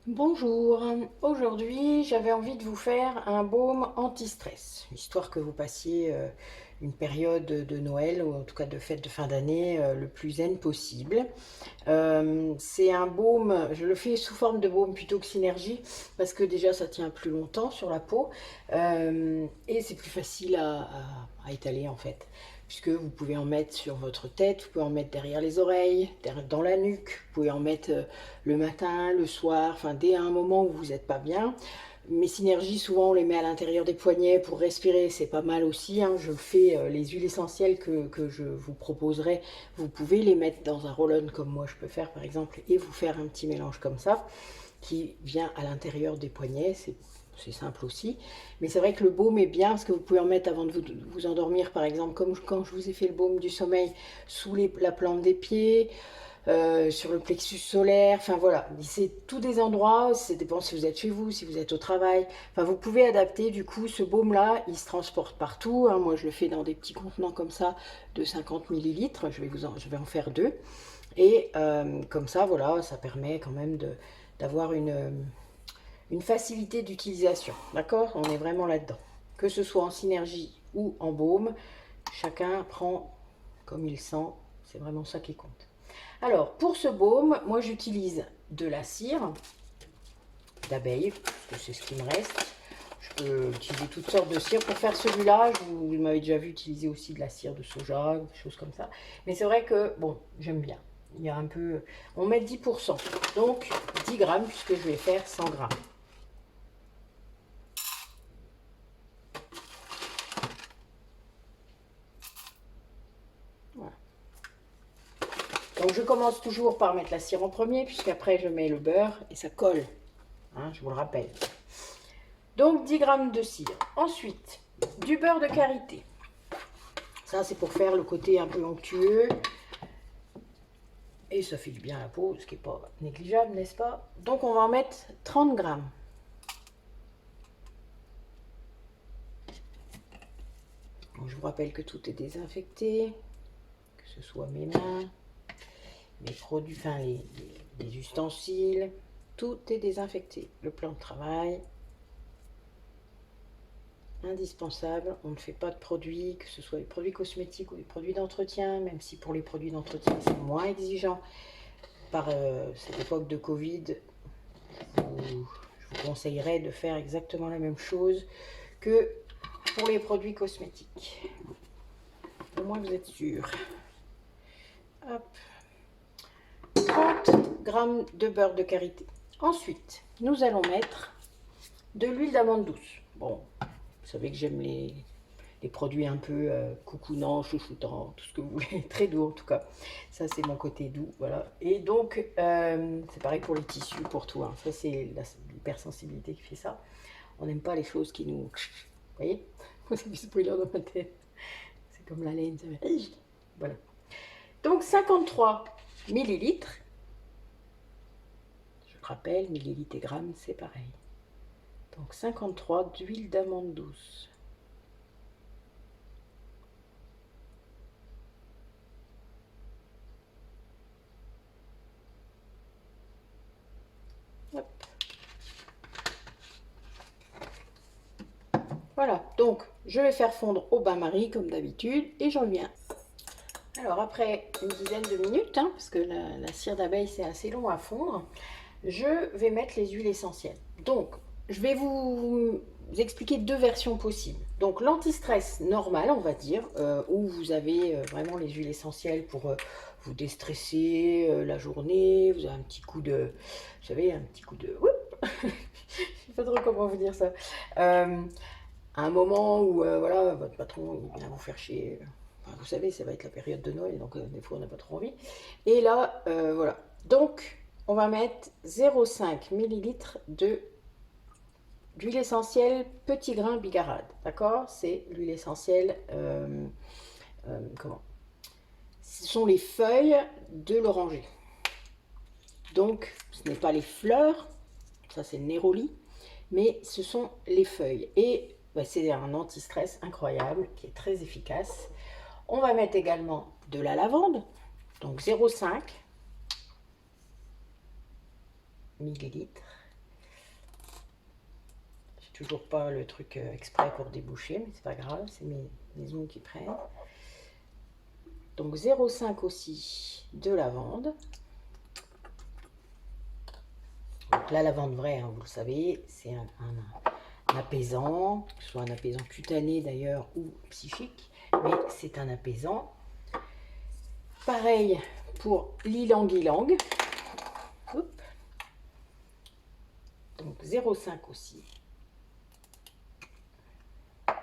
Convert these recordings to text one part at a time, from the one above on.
Bonjour, aujourd'hui j'avais envie de vous faire un baume anti-stress, histoire que vous passiez une période de Noël ou en tout cas de fête de fin d'année le plus zen possible. C'est un baume, je le fais sous forme de baume plutôt que synergie parce que déjà ça tient plus longtemps sur la peau et c'est plus facile à étaler en fait. Puisque vous pouvez en mettre sur votre tête, vous pouvez en mettre derrière les oreilles, dans la nuque, vous pouvez en mettre le matin, le soir, enfin dès un moment où vous n'êtes pas bien. Mes synergies, souvent on les met à l'intérieur des poignets pour respirer, c'est pas mal aussi, hein. Je le fais, les huiles essentielles que je vous proposerai, vous pouvez les mettre dans un roll-on comme moi je peux faire par exemple et vous faire un petit mélange comme ça qui vient à l'intérieur des poignets, c'est simple aussi. Mais c'est vrai que le baume est bien parce que vous pouvez en mettre avant de vous endormir par exemple, comme quand je vous ai fait le baume du sommeil sous la plante des pieds, sur le plexus solaire, enfin voilà, c'est tous des endroits, ça dépend si vous êtes chez vous, si vous êtes au travail, enfin vous pouvez adapter du coup ce baume là, il se transporte partout, hein. Moi je le fais dans des petits contenants comme ça de 50 millilitres, je vais en faire deux, et comme ça voilà, ça permet quand même d'avoir une facilité d'utilisation, d'accord. On est vraiment là-dedans, que ce soit en synergie ou en baume, chacun prend comme il sent, c'est vraiment ça qui compte. Alors, pour ce baume, moi j'utilise de la cire d'abeille, parce que c'est ce qui me reste. Je peux utiliser toutes sortes de cire. Pour faire celui-là, vous m'avez déjà vu utiliser aussi de la cire de soja, des choses comme ça. Mais c'est vrai que, bon, j'aime bien. Il y a un peu... On met 10%, donc 10 grammes, puisque je vais faire 100 grammes. Voilà. Donc je commence toujours par mettre la cire en premier, puisqu'après je mets le beurre et ça colle, hein, je vous le rappelle. Donc 10 grammes de cire. Ensuite, du beurre de karité. Ça, c'est pour faire le côté un peu onctueux. Et ça fait du bien à la peau, ce qui n'est pas négligeable, n'est-ce pas? Donc on va en mettre 30 grammes. Donc, je vous rappelle que tout est désinfecté, que ce soit mes mains, mes produits, enfin les ustensiles, tout est désinfecté. Le plan de travail, indispensable. On ne fait pas de produits, que ce soit des produits cosmétiques ou des produits d'entretien, même si pour les produits d'entretien c'est moins exigeant. Par cette époque de Covid, je vous conseillerais de faire exactement la même chose que pour les produits cosmétiques. Au moins vous êtes sûr. Hop. 30 grammes de beurre de karité. Ensuite, nous allons mettre de l'huile d'amande douce. Bon, vous savez que j'aime les produits un peu coucounants, chouchoutants, tout ce que vous voulez, très doux en tout cas. Ça c'est mon côté doux, voilà. Et donc c'est pareil pour les tissus, pour tout, hein. Ça c'est l'hypersensibilité qui fait ça. On n'aime pas les choses qui nous... Vous voyez? Moi c'est du spoiler dans ma tête. C'est comme la laine, ça fait... Voilà. Donc 53 millilitres. Je rappelle, millilitres et grammes, c'est pareil. Donc 53 d'huile d'amande douce. Hop. Voilà, donc je vais faire fondre au bain-marie comme d'habitude et j'en reviens. Alors après une dizaine de minutes, hein, parce que la cire d'abeille c'est assez long à fondre, je vais mettre les huiles essentielles. Donc je vais vous expliquer deux versions possibles. Donc l'anti-stress normal, on va dire, où vous avez vraiment les huiles essentielles pour vous déstresser la journée, vous avez un petit coup de, vous savez, un petit coup de... je sais pas trop comment vous dire ça. À un moment où voilà, votre patron il vient vous faire chier. Enfin, vous savez, ça va être la période de Noël, donc des fois on n'a pas trop envie. Et là, voilà. Donc, on va mettre 0,5 ml d'huile essentielle petit grain bigarade. D'accord? C'est l'huile essentielle. Comment? Ce sont les feuilles de l'oranger. Donc, ce n'est pas les fleurs, ça c'est le néroli, mais ce sont les feuilles. Et bah, c'est un anti-stress incroyable qui est très efficace. On va mettre également de la lavande, donc 0,5 millilitres. toujours pas le truc exprès pour déboucher, mais c'est pas grave, c'est mes ongles qui prennent. Donc 0,5 aussi de lavande. Donc la lavande vraie, hein, vous le savez, c'est un apaisant, que ce soit un apaisant cutané d'ailleurs ou psychique, mais c'est un apaisant. Pareil pour l'ylang-ylang. Donc 0,5 aussi. Voilà.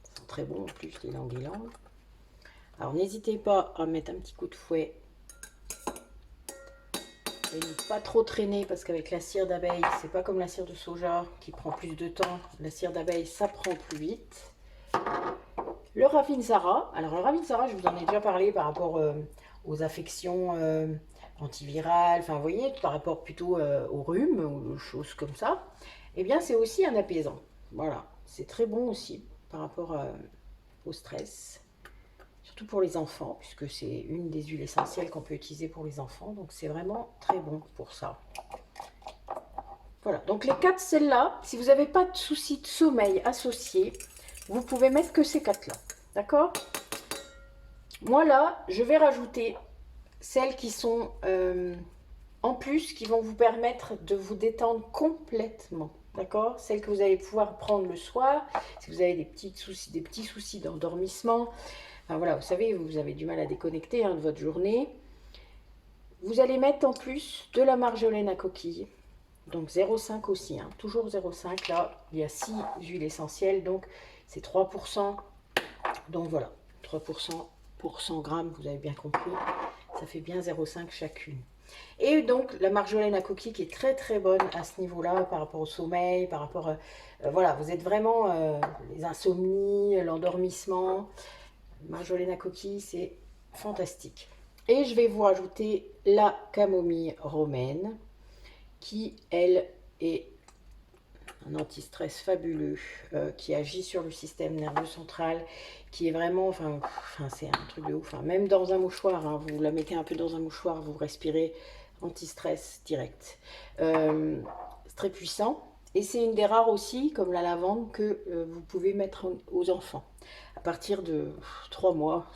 Ils sont très bons en plus les ylang-ylang. Alors n'hésitez pas à mettre un petit coup de fouet. Et ne pas trop traîner parce qu'avec la cire d'abeille, c'est pas comme la cire de soja qui prend plus de temps. La cire d'abeille, ça prend plus vite. Le Ravinsara. Alors le Ravinsara, je vous en ai déjà parlé par rapport aux affections antivirales. Enfin, vous voyez, par rapport plutôt au rhume ou aux choses comme ça. Eh bien, c'est aussi un apaisant. Voilà, c'est très bon aussi par rapport au stress. Surtout pour les enfants, puisque c'est une des huiles essentielles qu'on peut utiliser pour les enfants. Donc c'est vraiment très bon pour ça. Voilà, donc les 4 celles-là, si vous n'avez pas de soucis de sommeil associés, vous pouvez mettre que ces 4-là. D'accord? Moi là, je vais rajouter celles qui sont en plus, qui vont vous permettre de vous détendre complètement. D'accord? Celles que vous allez pouvoir prendre le soir, si vous avez des petits soucis d'endormissement. Enfin, voilà, vous savez, vous avez du mal à déconnecter hein, de votre journée. Vous allez mettre en plus de la marjolaine à coquille. Donc 0,5 aussi, hein, toujours 0,5. Là, il y a 6 huiles essentielles, donc c'est 3%. Donc voilà, 3% pour 100 grammes, vous avez bien compris. Ça fait bien 0,5 chacune. Et donc la marjolaine à coquille qui est très très bonne à ce niveau-là par rapport au sommeil, par rapport... voilà, vous êtes vraiment les insomnies, l'endormissement... Marjolaine à coquille, c'est fantastique. Et je vais vous rajouter la camomille romaine, qui, elle, est un anti-stress fabuleux, qui agit sur le système nerveux central, qui est vraiment, enfin c'est un truc de ouf. Hein. Même dans un mouchoir, hein, vous la mettez un peu dans un mouchoir, vous respirez anti-stress direct. C'est très puissant. Et c'est une des rares aussi, comme la lavande, que vous pouvez mettre aux enfants. À partir de 3 mois,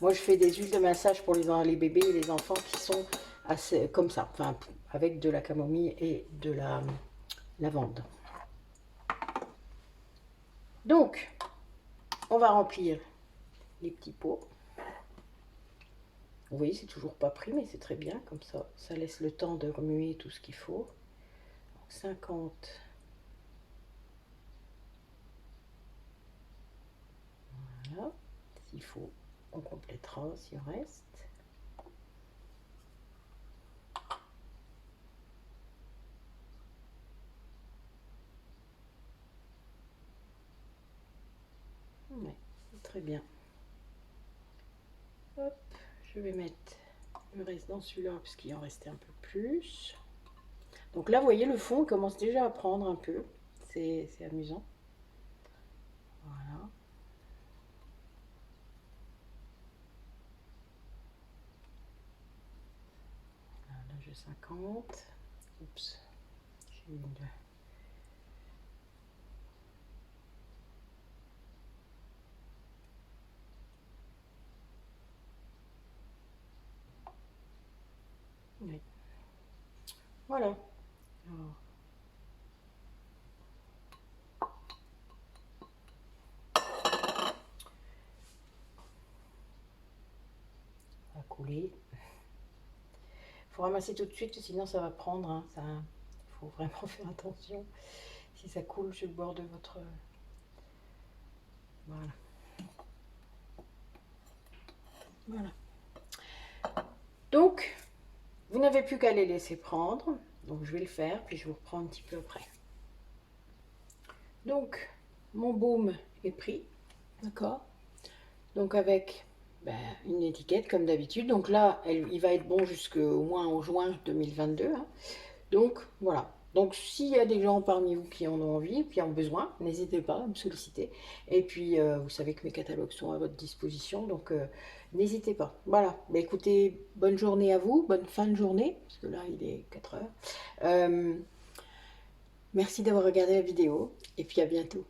moi je fais des huiles de massage pour les bébés et les enfants qui sont assez comme ça, enfin avec de la camomille et de la lavande. Donc, on va remplir les petits pots. Vous voyez, c'est toujours pas pris, mais c'est très bien, comme ça, ça laisse le temps de remuer tout ce qu'il faut. 50. Voilà. S'il faut, on complétera s'il en reste. Ouais, très bien. Hop, je vais mettre le reste dans celui-là parce qu'il en restait un peu plus. Donc là, vous voyez, le fond commence déjà à prendre un peu. C'est amusant. Voilà. Là, j'ai 50. Oups. J'ai une... Oui. Voilà. Alors, ça va couler. Il faut ramasser tout de suite, sinon ça va prendre. Hein, ça, il faut vraiment faire attention. Si ça coule sur le bord de votre... Voilà. Voilà. Donc, vous n'avez plus qu'à les laisser prendre. Donc, je vais le faire, puis je vous reprends un petit peu après. Donc, mon baume est pris. D'accord? Donc, avec une étiquette comme d'habitude. Donc là, il va être bon jusqu'au moins au juin 2022. Hein. Donc, voilà. Donc s'il y a des gens parmi vous qui en ont envie, qui en ont besoin, n'hésitez pas à me solliciter. Et puis vous savez que mes catalogues sont à votre disposition, donc n'hésitez pas. Voilà, bah, écoutez, bonne journée à vous, bonne fin de journée, parce que là il est 4 heures. Merci d'avoir regardé la vidéo, et puis à bientôt.